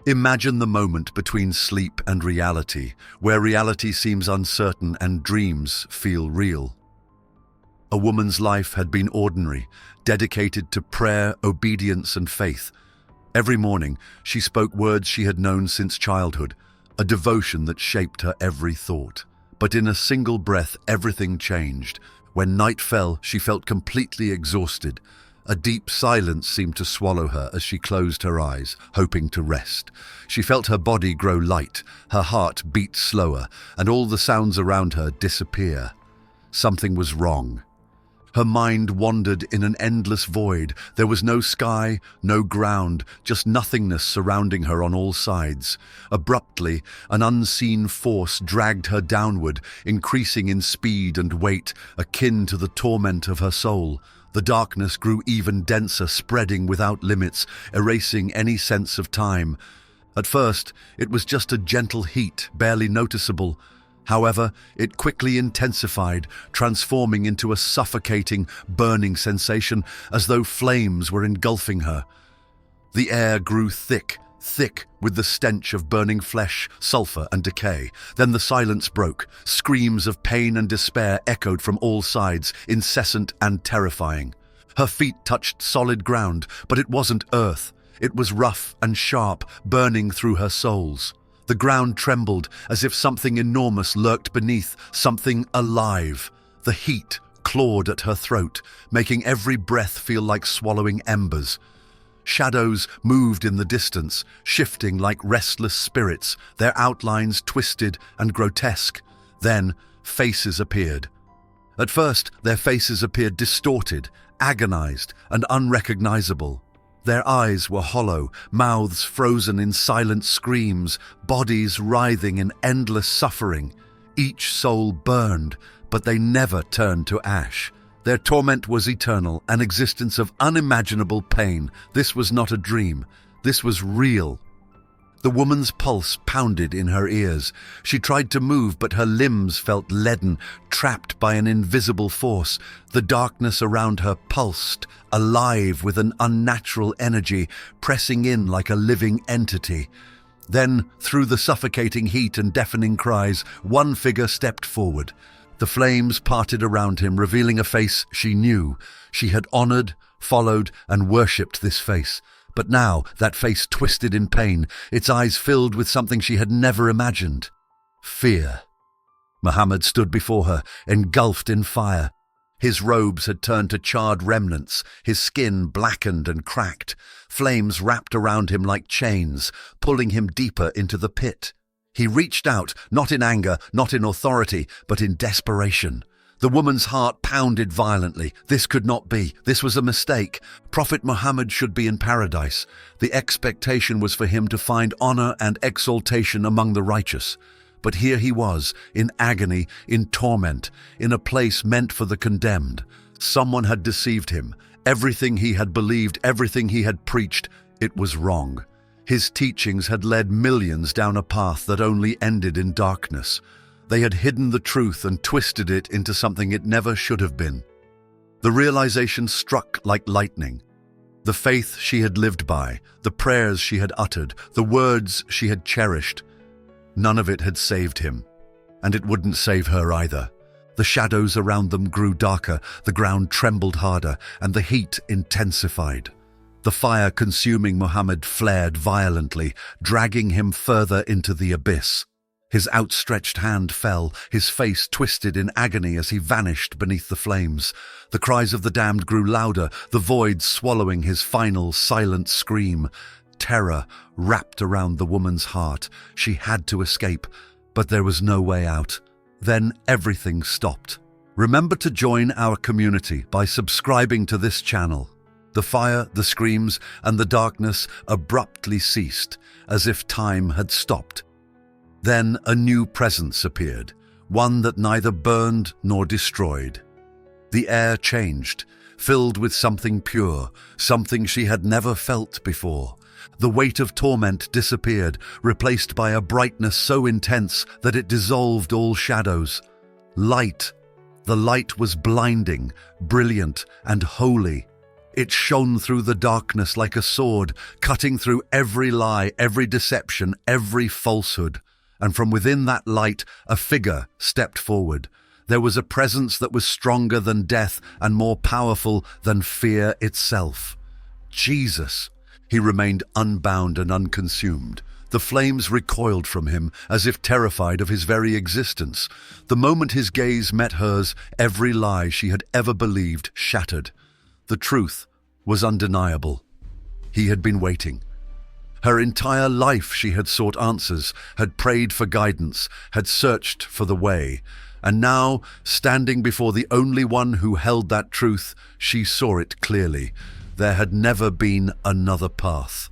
Imagine the moment between sleep and reality, where reality seems uncertain and dreams feel real. A woman's life had been ordinary, dedicated to prayer, obedience, and faith. Every morning, she spoke words she had known since childhood, a devotion that shaped her every thought. But in a single breath, everything changed. When night fell, she felt completely exhausted. A deep silence seemed to swallow her as she closed her eyes, hoping to rest. She felt her body grow light, her heart beat slower, and all the sounds around her disappear. Something was wrong. Her mind wandered in an endless void. There was no sky, no ground, just nothingness surrounding her on all sides. Abruptly, an unseen force dragged her downward, increasing in speed and weight, akin to the torment of her soul. The darkness grew even denser, spreading without limits, erasing any sense of time. At first, it was just a gentle heat, barely noticeable. However, it quickly intensified, transforming into a suffocating, burning sensation, as though flames were engulfing her. The air grew thick with the stench of burning flesh, sulfur, and decay. Then the silence broke. Screams of pain and despair echoed from all sides, incessant and terrifying. Her feet touched solid ground, but it wasn't earth. It was rough and sharp, burning through her soles. The ground trembled as if something enormous lurked beneath, something alive. The heat clawed at her throat, making every breath feel like swallowing embers. Shadows moved in the distance, shifting like restless spirits, their outlines twisted and grotesque. Then, faces appeared. At first, their faces appeared distorted, agonized, and unrecognizable. Their eyes were hollow, mouths frozen in silent screams, bodies writhing in endless suffering. Each soul burned, but they never turned to ash. Their torment was eternal, an existence of unimaginable pain. This was not a dream. This was real. The woman's pulse pounded in her ears. She tried to move, but her limbs felt leaden, trapped by an invisible force. The darkness around her pulsed, alive with an unnatural energy, pressing in like a living entity. Then, through the suffocating heat and deafening cries, one figure stepped forward. The flames parted around him, revealing a face she knew. She had honored, followed, and worshipped this face. But now, that face twisted in pain, its eyes filled with something she had never imagined. Fear. Muhammad stood before her, engulfed in fire. His robes had turned to charred remnants, his skin blackened and cracked. Flames wrapped around him like chains, pulling him deeper into the pit. He reached out, not in anger, not in authority, but in desperation. The woman's heart pounded violently. This could not be. This was a mistake. Prophet Muhammad should be in paradise. The expectation was for him to find honor and exaltation among the righteous. But here he was, in agony, in torment, in a place meant for the condemned. Someone had deceived him. Everything he had believed, everything he had preached, it was wrong. His teachings had led millions down a path that only ended in darkness. They had hidden the truth and twisted it into something it never should have been. The realization struck like lightning. The faith she had lived by, the prayers she had uttered, the words she had cherished, none of it had saved him. And it wouldn't save her either. The shadows around them grew darker, the ground trembled harder, and the heat intensified. The fire consuming Muhammad flared violently, dragging him further into the abyss. His outstretched hand fell, his face twisted in agony as he vanished beneath the flames. The cries of the damned grew louder, the void swallowing his final silent scream. Terror wrapped around the woman's heart. She had to escape, but there was no way out. Then everything stopped. Remember to join our community by subscribing to this channel. The fire, the screams, and the darkness abruptly ceased, as if time had stopped. Then a new presence appeared, one that neither burned nor destroyed. The air changed, filled with something pure, something she had never felt before. The weight of torment disappeared, replaced by a brightness so intense that it dissolved all shadows. Light. The light was blinding, brilliant, and holy. It shone through the darkness like a sword, cutting through every lie, every deception, every falsehood. And from within that light, a figure stepped forward. There was a presence that was stronger than death and more powerful than fear itself. Jesus. He remained unbound and unconsumed. The flames recoiled from him, as if terrified of his very existence. The moment his gaze met hers, every lie she had ever believed shattered. The truth was undeniable. He had been waiting. Her entire life she had sought answers, had prayed for guidance, had searched for the way. And now, standing before the only one who held that truth, she saw it clearly. There had never been another path.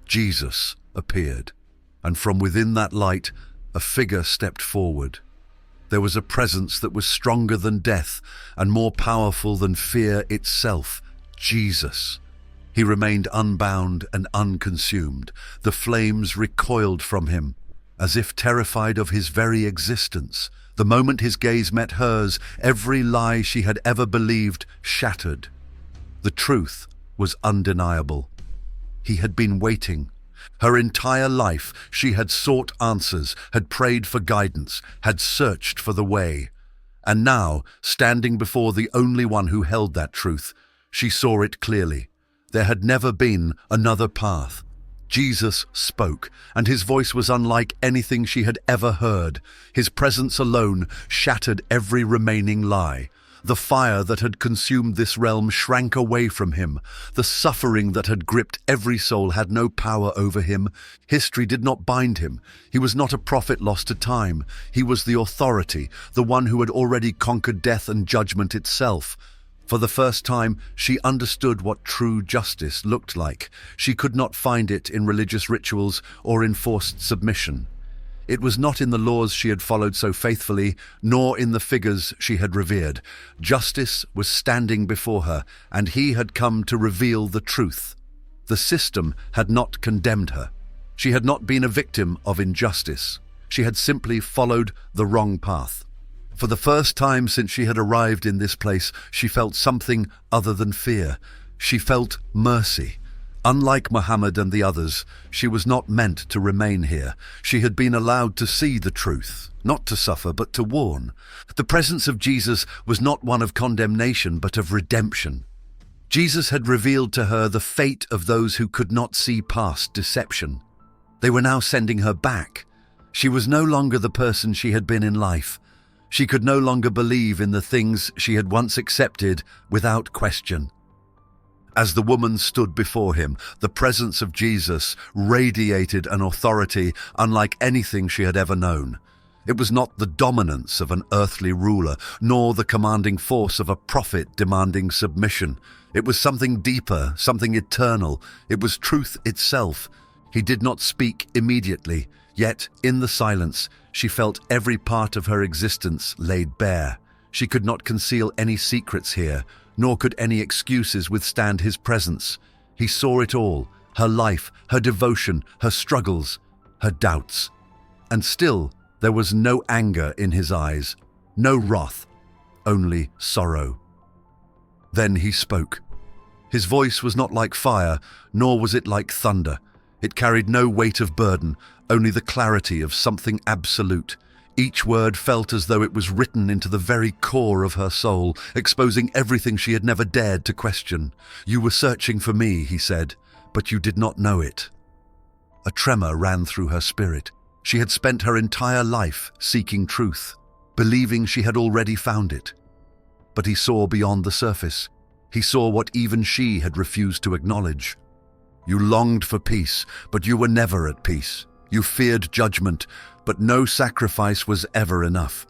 Jesus appeared, and from within that light, a figure stepped forward. There was a presence that was stronger than death and more powerful than fear itself. Jesus. He remained unbound and unconsumed. The flames recoiled from him, as if terrified of his very existence. The moment his gaze met hers, every lie she had ever believed shattered. The truth was undeniable. He had been waiting. Her entire life she had sought answers, had prayed for guidance, had searched for the way. And now, standing before the only one who held that truth, she saw it clearly. There had never been another path. Jesus spoke, and his voice was unlike anything she had ever heard. His presence alone shattered every remaining lie. The fire that had consumed this realm shrank away from him. The suffering that had gripped every soul had no power over him. History did not bind him. He was not a prophet lost to time. He was the authority, the one who had already conquered death and judgment itself. For the first time, she understood what true justice looked like. She could not find it in religious rituals or in forced submission. It was not in the laws she had followed so faithfully, nor in the figures she had revered. Justice was standing before her, and he had come to reveal the truth. The system had not condemned her. She had not been a victim of injustice. She had simply followed the wrong path. For the first time since she had arrived in this place, she felt something other than fear. She felt mercy. Unlike Muhammad and the others, she was not meant to remain here. She had been allowed to see the truth, not to suffer, but to warn. The presence of Jesus was not one of condemnation, but of redemption. Jesus had revealed to her the fate of those who could not see past deception. They were now sending her back. She was no longer the person she had been in life. She could no longer believe in the things she had once accepted without question. As the woman stood before him, the presence of Jesus radiated an authority unlike anything she had ever known. It was not the dominance of an earthly ruler, nor the commanding force of a prophet demanding submission. It was something deeper, something eternal. It was truth itself. He did not speak immediately, yet in the silence, she felt every part of her existence laid bare. She could not conceal any secrets here, nor could any excuses withstand his presence. He saw it all, her life, her devotion, her struggles, her doubts. And still, there was no anger in his eyes, no wrath, only sorrow. Then he spoke. His voice was not like fire, nor was it like thunder. It carried no weight of burden, only the clarity of something absolute. Each word felt as though it was written into the very core of her soul, exposing everything she had never dared to question. "You were searching for me," he said, "but you did not know it." A tremor ran through her spirit. She had spent her entire life seeking truth, believing she had already found it. But he saw beyond the surface. He saw what even she had refused to acknowledge. You longed for peace, but you were never at peace. You feared judgment, but no sacrifice was ever enough.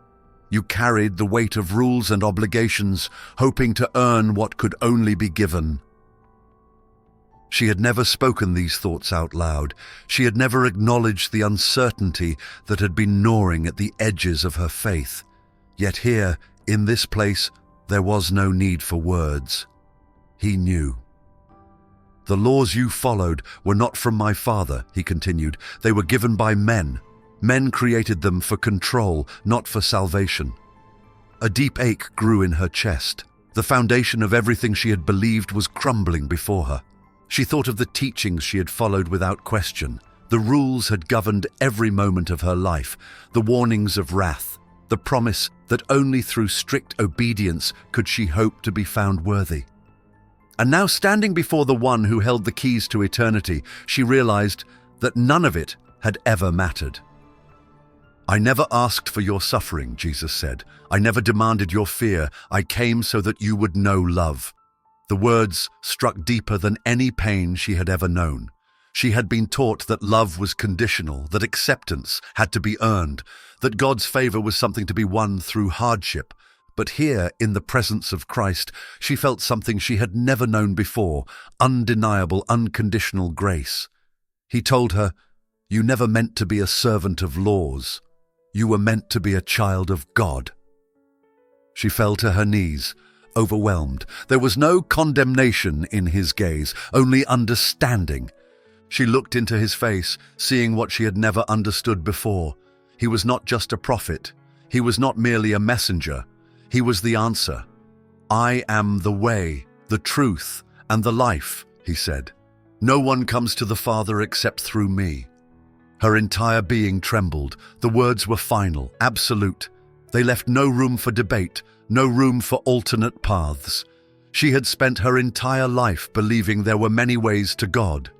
You carried the weight of rules and obligations, hoping to earn what could only be given. She had never spoken these thoughts out loud. She had never acknowledged the uncertainty that had been gnawing at the edges of her faith. Yet here, in this place, there was no need for words. He knew. "The laws you followed were not from my Father," he continued. "They were given by men. Men created them for control, not for salvation." A deep ache grew in her chest. The foundation of everything she had believed was crumbling before her. She thought of the teachings she had followed without question. The rules had governed every moment of her life, the warnings of wrath, the promise that only through strict obedience could she hope to be found worthy. And now, standing before the one who held the keys to eternity, she realized that none of it had ever mattered. "I never asked for your suffering," Jesus said. "I never demanded your fear. I came so that you would know love." The words struck deeper than any pain she had ever known. She had been taught that love was conditional, that acceptance had to be earned, that God's favor was something to be won through hardship. But here, in the presence of Christ, she felt something she had never known before, undeniable, unconditional grace. He told her, "You never meant to be a servant of laws. You were meant to be a child of God." She fell to her knees, overwhelmed. There was no condemnation in his gaze, only understanding. She looked into his face, seeing what she had never understood before. He was not just a prophet. He was not merely a messenger. He was the answer. "I am the way, the truth, and the life," he said. "No one comes to the Father except through me." Her entire being trembled. The words were final, absolute. They left no room for debate, no room for alternate paths. She had spent her entire life believing there were many ways to God.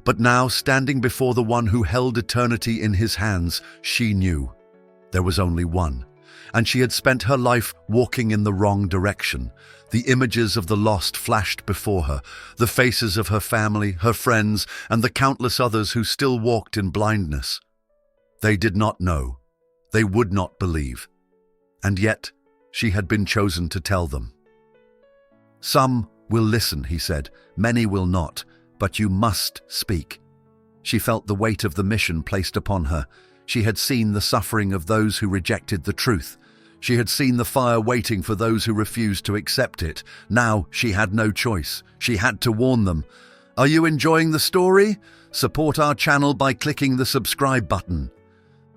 But now, standing before the one who held eternity in his hands, she knew there was only one. And she had spent her life walking in the wrong direction. The images of the lost flashed before her, the faces of her family, her friends, and the countless others who still walked in blindness. They did not know. They would not believe. And yet, she had been chosen to tell them. "Some will listen," he said. "Many will not, but you must speak." She felt the weight of the mission placed upon her. She had seen the suffering of those who rejected the truth. She had seen the fire waiting for those who refused to accept it. Now she had no choice. She had to warn them. Are you enjoying the story? Support our channel by clicking the subscribe button.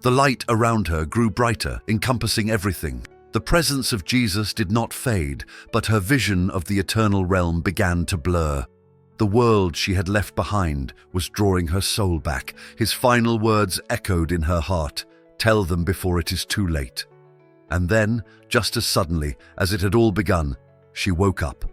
The light around her grew brighter, encompassing everything. The presence of Jesus did not fade, but her vision of the eternal realm began to blur. The world she had left behind was drawing her soul back. His final words echoed in her heart, "Tell them before it is too late." And then, just as suddenly as it had all begun, she woke up.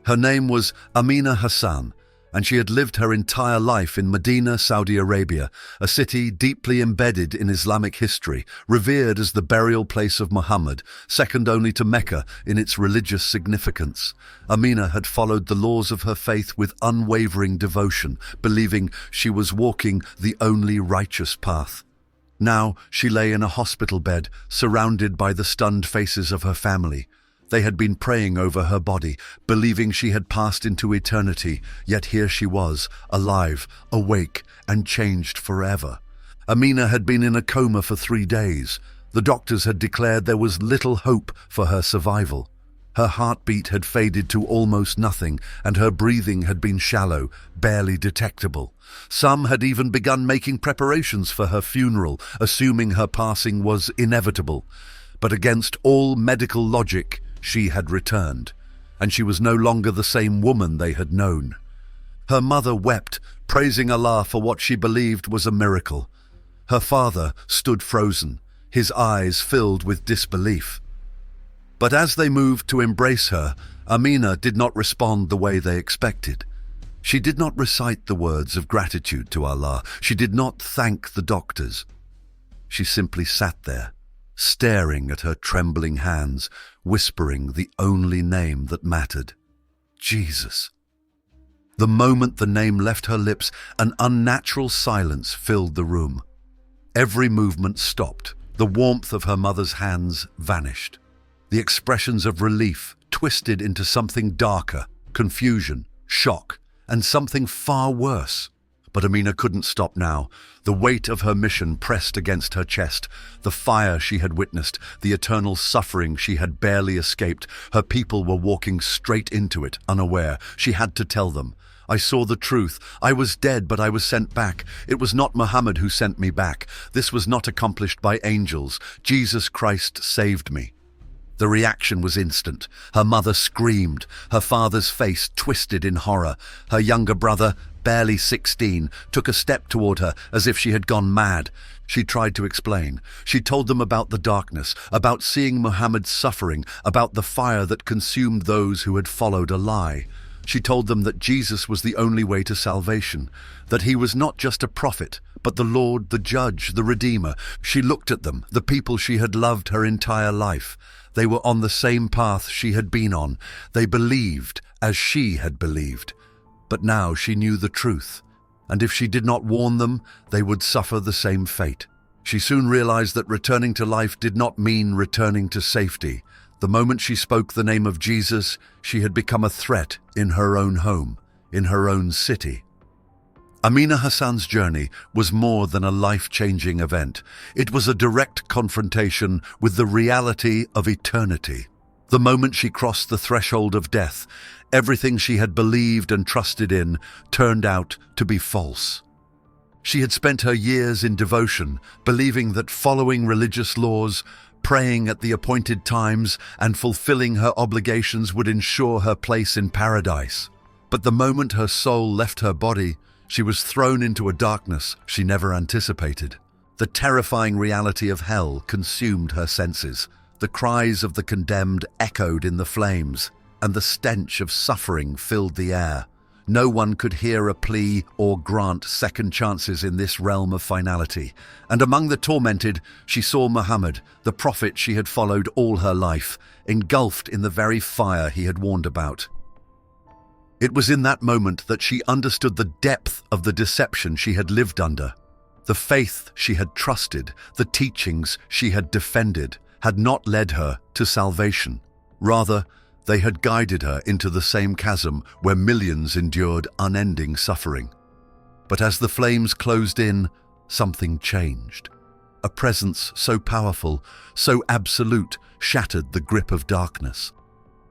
Her name was Amina Hassan, and she had lived her entire life in Medina, Saudi Arabia, a city deeply embedded in Islamic history, revered as the burial place of Muhammad, second only to Mecca in its religious significance. Amina had followed the laws of her faith with unwavering devotion, believing she was walking the only righteous path. Now she lay in a hospital bed, surrounded by the stunned faces of her family. They had been praying over her body, believing she had passed into eternity, yet here she was, alive, awake, and changed forever. Amina had been in a coma for 3 days. The doctors had declared there was little hope for her survival. Her heartbeat had faded to almost nothing, and her breathing had been shallow, barely detectable. Some had even begun making preparations for her funeral, assuming her passing was inevitable. But against all medical logic, she had returned, and she was no longer the same woman they had known. Her mother wept, praising Allah for what she believed was a miracle. Her father stood frozen, his eyes filled with disbelief. But as they moved to embrace her, Amina did not respond the way they expected. She did not recite the words of gratitude to Allah. She did not thank the doctors. She simply sat there, staring at her trembling hands, whispering the only name that mattered: Jesus. The moment the name left her lips, an unnatural silence filled the room. Every movement stopped. The warmth of her mother's hands vanished. The expressions of relief twisted into something darker, confusion, shock, and something far worse. But Amina couldn't stop now. The weight of her mission pressed against her chest. The fire she had witnessed, the eternal suffering she had barely escaped. Her people were walking straight into it, unaware. She had to tell them. I saw the truth. I was dead, but I was sent back. It was not Muhammad who sent me back. This was not accomplished by angels. Jesus Christ saved me. The reaction was instant. Her mother screamed, her father's face twisted in horror. Her younger brother, barely 16, took a step toward her as if she had gone mad. She tried to explain. She told them about the darkness, about seeing Muhammad's suffering, about the fire that consumed those who had followed a lie. She told them that Jesus was the only way to salvation, that he was not just a prophet, but the Lord, the Judge, the Redeemer. She looked at them, the people she had loved her entire life. They were on the same path she had been on. They believed as she had believed. But now she knew the truth, and if she did not warn them, they would suffer the same fate. She soon realized that returning to life did not mean returning to safety. The moment she spoke the name of Jesus, she had become a threat in her own home, in her own city. Amina Hassan's journey was more than a life-changing event. It was a direct confrontation with the reality of eternity. The moment she crossed the threshold of death, everything she had believed and trusted in turned out to be false. She had spent her years in devotion, believing that following religious laws, praying at the appointed times, and fulfilling her obligations would ensure her place in paradise. But the moment her soul left her body, she was thrown into a darkness she never anticipated. The terrifying reality of hell consumed her senses. The cries of the condemned echoed in the flames, and the stench of suffering filled the air. No one could hear a plea or grant second chances in this realm of finality. And among the tormented, she saw Muhammad, the prophet she had followed all her life, engulfed in the very fire he had warned about. It was in that moment that she understood the depth of the deception she had lived under. The faith she had trusted, the teachings she had defended, had not led her to salvation. Rather, they had guided her into the same chasm where millions endured unending suffering. But as the flames closed in, something changed. A presence so powerful, so absolute, shattered the grip of darkness.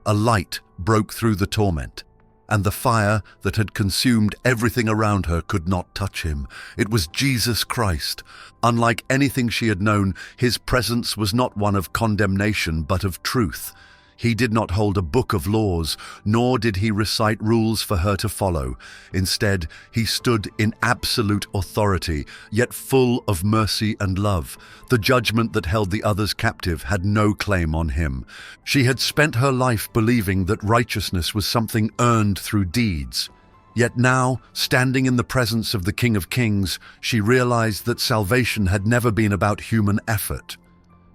A light broke through the torment, and the fire that had consumed everything around her could not touch him. It was Jesus Christ. Unlike anything she had known, his presence was not one of condemnation but of truth. He did not hold a book of laws, nor did he recite rules for her to follow. Instead, he stood in absolute authority, yet full of mercy and love. The judgment that held the others captive had no claim on him. She had spent her life believing that righteousness was something earned through deeds. Yet now, standing in the presence of the King of Kings, she realized that salvation had never been about human effort.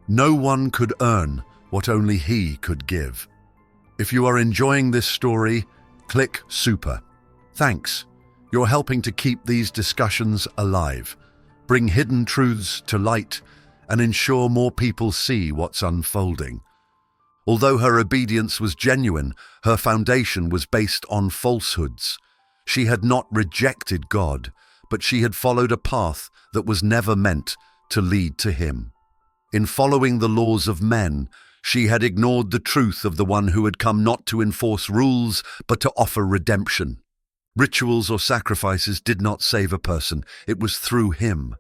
No one could earn what only he could give. If you are enjoying this story, click Super. Thanks. You're helping to keep these discussions alive, bring hidden truths to light, and ensure more people see what's unfolding. Although her obedience was genuine, her foundation was based on falsehoods. She had not rejected God, but she had followed a path that was never meant to lead to him. In following the laws of men, she had ignored the truth of the one who had come not to enforce rules, but to offer redemption. Rituals or sacrifices did not save a person. It was through him.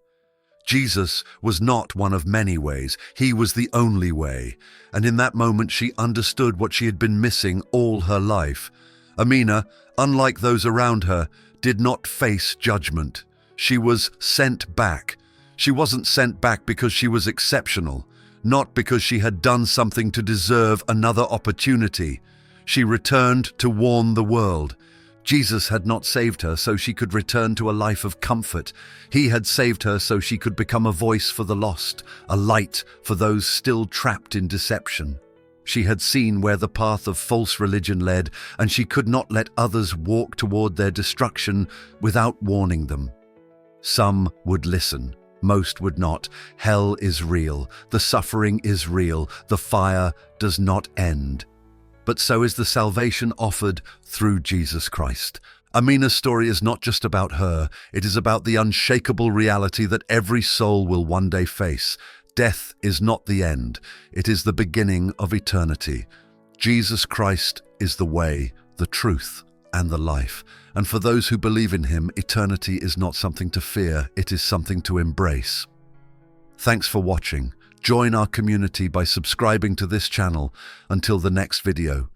Jesus was not one of many ways. He was the only way. And in that moment, she understood what she had been missing all her life. Amina, unlike those around her, did not face judgment. She was sent back. She wasn't sent back because she was exceptional, not because she had done something to deserve another opportunity. She returned to warn the world. Jesus had not saved her so she could return to a life of comfort. He had saved her so she could become a voice for the lost, a light for those still trapped in deception. She had seen where the path of false religion led, and she could not let others walk toward their destruction without warning them. Some would listen. Most would not. Hell is real. The suffering is real. The fire does not end. But so is the salvation offered through Jesus Christ. Amina's story is not just about her. It is about the unshakable reality that every soul will one day face. Death is not the end. It is the beginning of eternity. Jesus Christ is the way, the truth, and the life. And for those who believe in him, eternity is not something to fear, it is something to embrace. Thanks for watching. Join our community by subscribing to this channel. Until the next video.